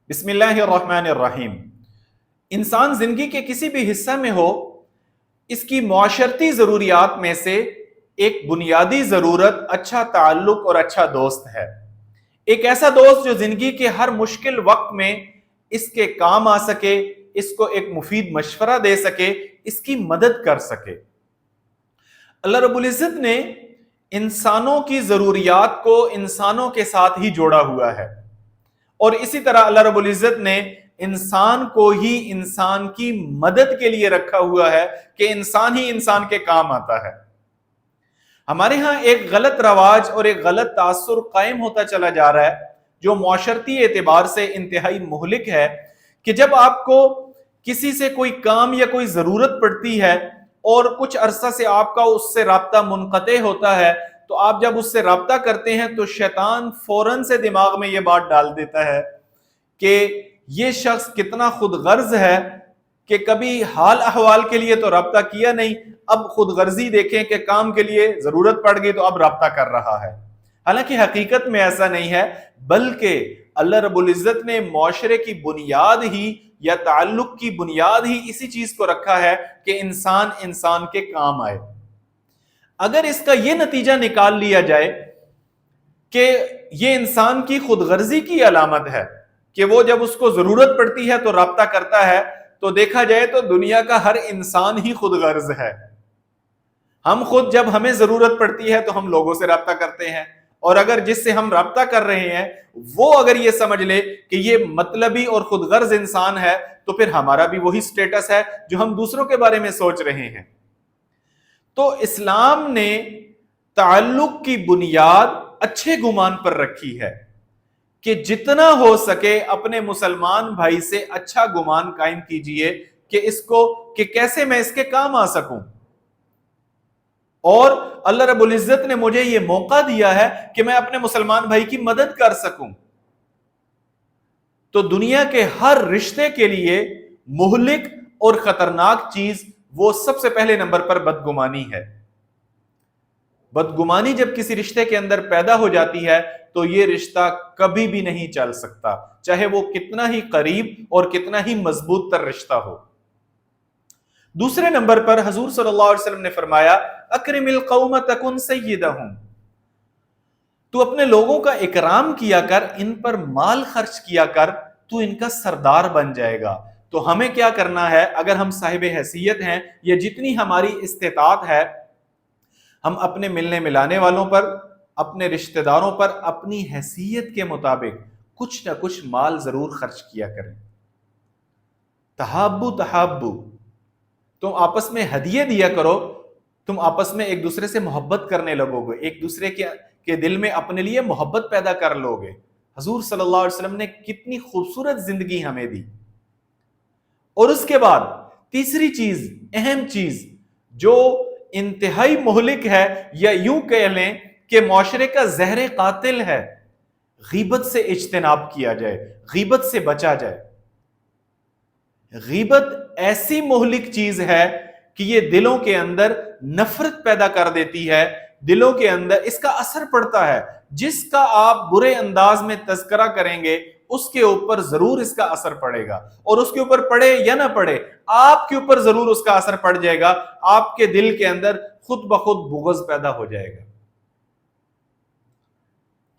بسم اللہ الرحمن الرحیم۔ انسان زندگی کے کسی بھی حصہ میں ہو، اس کی معاشرتی ضروریات میں سے ایک بنیادی ضرورت اچھا تعلق اور اچھا دوست ہے۔ ایک ایسا دوست جو زندگی کے ہر مشکل وقت میں اس کے کام آ سکے، اس کو ایک مفید مشورہ دے سکے، اس کی مدد کر سکے۔ اللہ رب العزت نے انسانوں کی ضروریات کو انسانوں کے ساتھ ہی جوڑا ہوا ہے، اور اسی طرح اللہ رب العزت نے انسان کو ہی انسان کی مدد کے لیے رکھا ہوا ہے کہ انسان ہی انسان کے کام آتا ہے۔ ہمارے ہاں ایک غلط رواج اور ایک غلط تاثر قائم ہوتا چلا جا رہا ہے، جو معاشرتی اعتبار سے انتہائی مہلک ہے، کہ جب آپ کو کسی سے کوئی کام یا کوئی ضرورت پڑتی ہے اور کچھ عرصہ سے آپ کا اس سے رابطہ منقطع ہوتا ہے، تو آپ جب اس سے رابطہ کرتے ہیں تو شیطان فوراً سے دماغ میں یہ بات ڈال دیتا ہے کہ یہ شخص کتنا خود غرض ہے کہ کبھی حال احوال کے لیے تو رابطہ کیا نہیں، اب خود غرضی دیکھیں کہ کام کے لیے ضرورت پڑ گئی تو اب رابطہ کر رہا ہے۔ حالانکہ حقیقت میں ایسا نہیں ہے، بلکہ اللہ رب العزت نے معاشرے کی بنیاد ہی یا تعلق کی بنیاد ہی اسی چیز کو رکھا ہے کہ انسان انسان کے کام آئے۔ اگر اس کا یہ نتیجہ نکال لیا جائے کہ یہ انسان کی خود غرضی کی علامت ہے کہ وہ جب اس کو ضرورت پڑتی ہے تو رابطہ کرتا ہے، تو دیکھا جائے تو دنیا کا ہر انسان ہی خود غرض ہے۔ ہم خود جب ہمیں ضرورت پڑتی ہے تو ہم لوگوں سے رابطہ کرتے ہیں، اور اگر جس سے ہم رابطہ کر رہے ہیں وہ اگر یہ سمجھ لے کہ یہ مطلبی اور خود غرض انسان ہے، تو پھر ہمارا بھی وہی سٹیٹس ہے جو ہم دوسروں کے بارے میں سوچ رہے ہیں۔ تو اسلام نے تعلق کی بنیاد اچھے گمان پر رکھی ہے کہ جتنا ہو سکے اپنے مسلمان بھائی سے اچھا گمان قائم کیجئے کہ اس کو کہ کیسے میں اس کے کام آ سکوں، اور اللہ رب العزت نے مجھے یہ موقع دیا ہے کہ میں اپنے مسلمان بھائی کی مدد کر سکوں۔ تو دنیا کے ہر رشتے کے لیے مہلک اور خطرناک چیز وہ سب سے پہلے نمبر پر بدگمانی ہے۔ بدگمانی جب کسی رشتے کے اندر پیدا ہو جاتی ہے تو یہ رشتہ کبھی بھی نہیں چل سکتا، چاہے وہ کتنا ہی قریب اور کتنا ہی مضبوط تر رشتہ ہو۔ دوسرے نمبر پر حضور صلی اللہ علیہ وسلم نے فرمایا، اکرم القوم تکن سیدہم، تو اپنے لوگوں کا اکرام کیا کر، ان پر مال خرچ کیا کر، تو ان کا سردار بن جائے گا۔ تو ہمیں کیا کرنا ہے؟ اگر ہم صاحب حیثیت ہیں یا جتنی ہماری استطاعت ہے، ہم اپنے ملنے ملانے والوں پر، اپنے رشتہ داروں پر اپنی حیثیت کے مطابق کچھ نہ کچھ مال ضرور خرچ کیا کریں۔ تحابو تحابو، تم آپس میں ہدیے دیا کرو، تم آپس میں ایک دوسرے سے محبت کرنے لگو گے، ایک دوسرے کے دل میں اپنے لیے محبت پیدا کر لو گے۔ حضور صلی اللہ علیہ وسلم نے کتنی خوبصورت زندگی ہمیں دی۔ اور اس کے بعد تیسری چیز، اہم چیز جو انتہائی مہلک ہے، یا یوں کہہ لیں کہ معاشرے کا زہر قاتل ہے، غیبت سے اجتناب کیا جائے، غیبت سے بچا جائے۔ غیبت ایسی مہلک چیز ہے کہ یہ دلوں کے اندر نفرت پیدا کر دیتی ہے، دلوں کے اندر اس کا اثر پڑتا ہے۔ جس کا آپ برے انداز میں تذکرہ کریں گے اس کے اوپر ضرور اس کا اثر پڑے گا، اور اس کے اوپر پڑے یا نہ پڑے، آپ کے اوپر ضرور اس کا اثر پڑ جائے گا۔ آپ کے دل کے اندر خود بخود بغض پیدا ہو جائے گا۔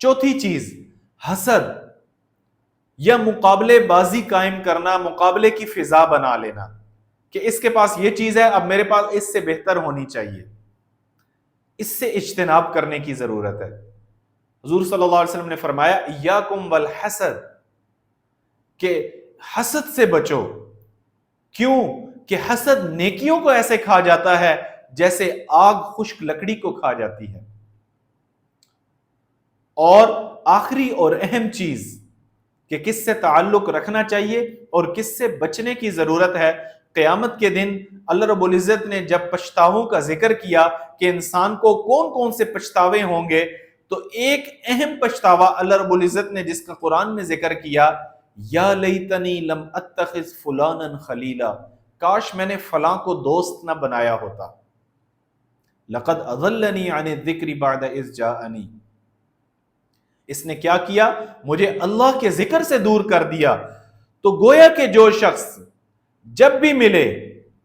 چوتھی چیز، حسد یا مقابلے بازی قائم کرنا، مقابلے کی فضا بنا لینا کہ اس کے پاس یہ چیز ہے، اب میرے پاس اس سے بہتر ہونی چاہیے۔ اس سے اجتناب کرنے کی ضرورت ہے۔ حضور صلی اللہ علیہ وسلم نے فرمایا، ایاکم والحسد، کہ حسد سے بچو۔ کیوں؟ کہ حسد نیکیوں کو ایسے کھا جاتا ہے جیسے آگ خشک لکڑی کو کھا جاتی ہے۔ اور آخری اور اہم چیز کہ کس سے تعلق رکھنا چاہیے اور کس سے بچنے کی ضرورت ہے، قیامت کے دن اللہ رب العزت نے جب پچھتاووں کا ذکر کیا کہ انسان کو کون کون سے پچھتاوے ہوں گے، تو ایک اہم پچھتاوا اللہ رب العزت نے جس کا قرآن میں ذکر کیا، یا لیتنی لم اتخذ فلانا خلیلا، کاش میں نے فلاں کو دوست نہ بنایا ہوتا، لقد اضلنی عن الذکر بعد اذ جاءنی، اس نے کیا کیا؟ مجھے اللہ کے ذکر سے دور کر دیا، تو گویا کہ جو شخص جب بھی ملے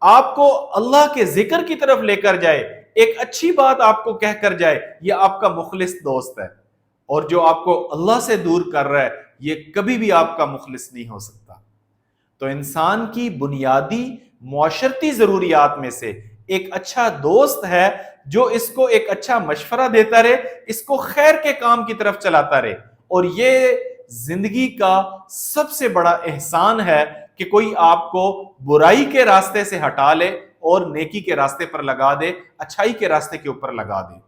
آپ کو اللہ کے ذکر کی طرف لے کر جائے، ایک اچھی بات آپ کو کہہ کر جائے، یہ آپ کا مخلص دوست ہے، اور جو آپ کو اللہ سے دور کر رہا ہے یہ کبھی بھی آپ کا مخلص نہیں ہو سکتا۔ تو انسان کی بنیادی معاشرتی ضروریات میں سے ایک اچھا دوست ہے جو اس کو ایک اچھا مشورہ دیتا رہے، اس کو خیر کے کام کی طرف چلاتا رہے، اور یہ زندگی کا سب سے بڑا احسان ہے کہ کوئی آپ کو برائی کے راستے سے ہٹا لے اور نیکی کے راستے پر لگا دے، اچھائی کے راستے کے اوپر لگا دے۔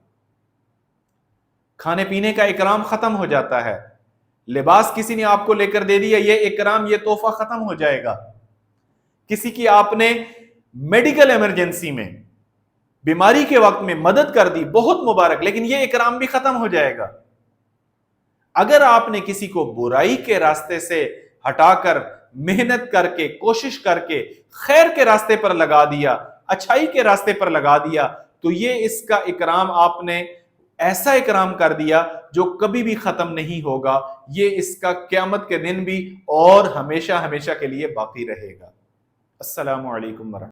کھانے پینے کا اکرام ختم ہو جاتا ہے، لباس کسی نے آپ کو لے کر دے دیا، یہ اکرام، یہ تحفہ ختم ہو جائے گا۔ کسی کی آپ نے میڈیکل ایمرجنسی میں، بیماری کے وقت میں مدد کر دی، بہت مبارک، لیکن یہ اکرام بھی ختم ہو جائے گا۔ اگر آپ نے کسی کو برائی کے راستے سے ہٹا کر، محنت کر کے، کوشش کر کے خیر کے راستے پر لگا دیا، اچھائی کے راستے پر لگا دیا، تو یہ اس کا اکرام آپ نے ایسا اکرام کر دیا جو کبھی بھی ختم نہیں ہوگا، یہ اس کا قیامت کے دن بھی اور ہمیشہ ہمیشہ کے لیے باقی رہے گا۔ السلام علیکم ورحمۃ اللہ۔